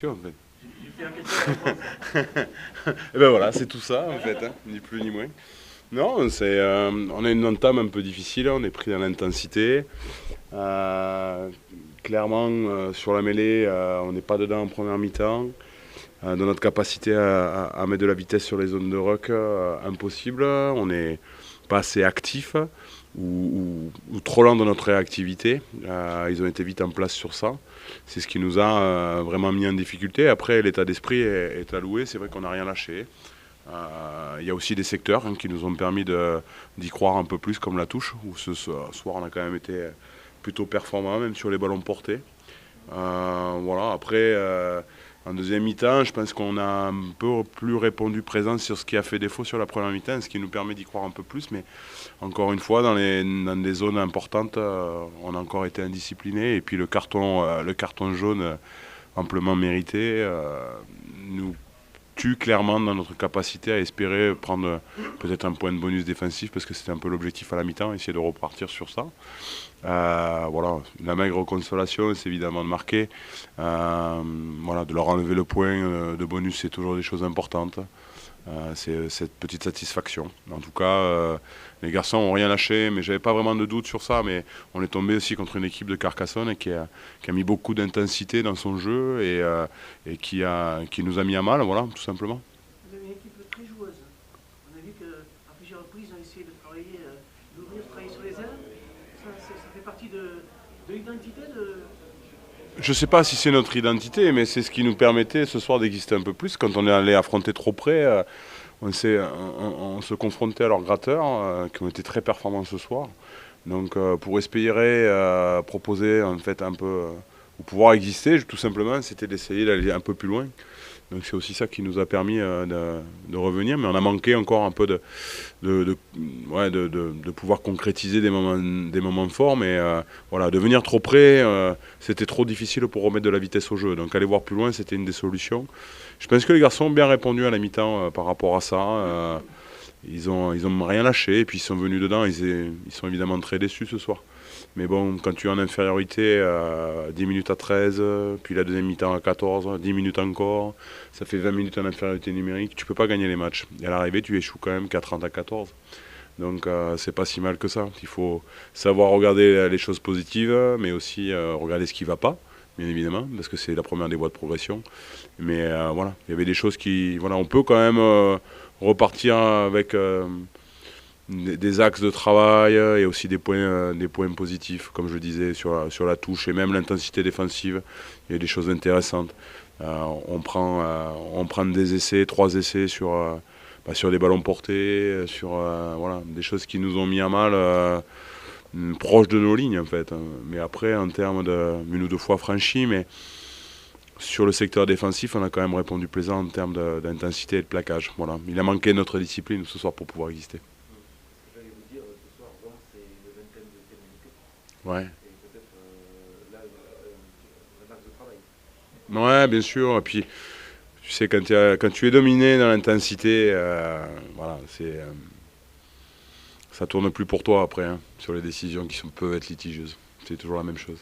En fait. Et ben voilà, c'est tout ça en fait, hein, ni plus ni moins. Non, on a une entame un peu difficile, on est pris dans l'intensité. Euh, Clairement, sur la mêlée, on n'est pas dedans en première mi-temps. Dans notre capacité à mettre de la vitesse sur les zones de ruck, impossible. On n'est pas assez actif ou trop lent dans notre réactivité. Ils ont été vite en place sur ça. C'est ce qui nous a vraiment mis en difficulté. Après, l'état d'esprit est à louer. C'est vrai qu'on n'a rien lâché. Il y a aussi des secteurs qui nous ont permis d'y croire un peu plus, comme la touche, où ce soir on a quand même été plutôt performant, même sur les ballons portés. Voilà, après, en deuxième mi-temps, je pense qu'on a un peu plus répondu présent sur ce qui a fait défaut sur la première mi-temps, ce qui nous permet d'y croire un peu plus. Mais encore une fois, dans des zones importantes, on a encore été indiscipliné. Et puis le carton jaune amplement mérité nous tue clairement dans notre capacité à espérer prendre peut-être un point de bonus défensif, parce que c'était un peu l'objectif à la mi-temps, essayer de repartir sur ça. Voilà, la maigre consolation, c'est évidemment de marquer. Voilà, de leur enlever le point de bonus, c'est toujours des choses importantes. C'est cette petite satisfaction. En tout cas, les garçons n'ont rien lâché, mais j'avais pas vraiment de doute sur ça. Mais on est tombé aussi contre une équipe de Carcassonne qui a mis beaucoup d'intensité dans son jeu et qui nous a mis à mal, voilà, tout simplement. Vous avez une équipe très joueuse. On a vu qu'à plusieurs reprises, on a essayé de travailler, d'ouvrir, de travailler sur les ailes. Ça fait partie de l'identité de. Je ne sais pas si c'est notre identité, mais c'est ce qui nous permettait ce soir d'exister un peu plus. Quand on est allé affronter trop près, on se confrontait à leurs gratteurs, qui ont été très performants ce soir. Donc pour espérer proposer en fait un peu, ou pouvoir exister, tout simplement, c'était d'essayer d'aller un peu plus loin. Donc c'est aussi ça qui nous a permis de revenir, mais on a manqué encore un peu de pouvoir concrétiser des moments forts, mais voilà, de venir trop près, c'était trop difficile pour remettre de la vitesse au jeu. Donc aller voir plus loin, c'était une des solutions. Je pense que les garçons ont bien répondu à la mi-temps par rapport à ça. Ils ont rien lâché, et puis ils sont venus dedans. Ils sont évidemment très déçus ce soir. Mais bon, quand tu es en infériorité, 10 minutes à 13, puis la deuxième mi-temps à 14, 10 minutes encore, ça fait 20 minutes en infériorité numérique, tu peux pas gagner les matchs. Et à l'arrivée, tu échoues quand même 30 à 14. Donc c'est pas si mal que ça. Il faut savoir regarder les choses positives, mais aussi regarder ce qui va pas, bien évidemment, parce que c'est la première des voies de progression. Mais voilà, il y avait des choses qui... Voilà, on peut quand même repartir avec des axes de travail et aussi des points positifs, comme je disais, sur la touche et même l'intensité défensive. Il y a des choses intéressantes. On prend des essais, 3 essais sur des ballons portés, sur voilà, des choses qui nous ont mis à mal, proches de nos lignes en fait. Mais après, en termes une ou deux fois franchi, mais sur le secteur défensif, on a quand même répondu plaisant en termes d'intensité et de plaquage. Voilà. Il a manqué notre discipline ce soir pour pouvoir exister. Ce que j'allais vous dire ce soir, bon, c'est le vingtaine de pénalité. Ouais. Et peut-être là, un axe de travail. Ouais, bien sûr. Et puis, tu sais, quand tu es dominé dans l'intensité, voilà, ça tourne plus pour toi après, hein, sur les décisions peuvent être litigieuses. C'est toujours la même chose.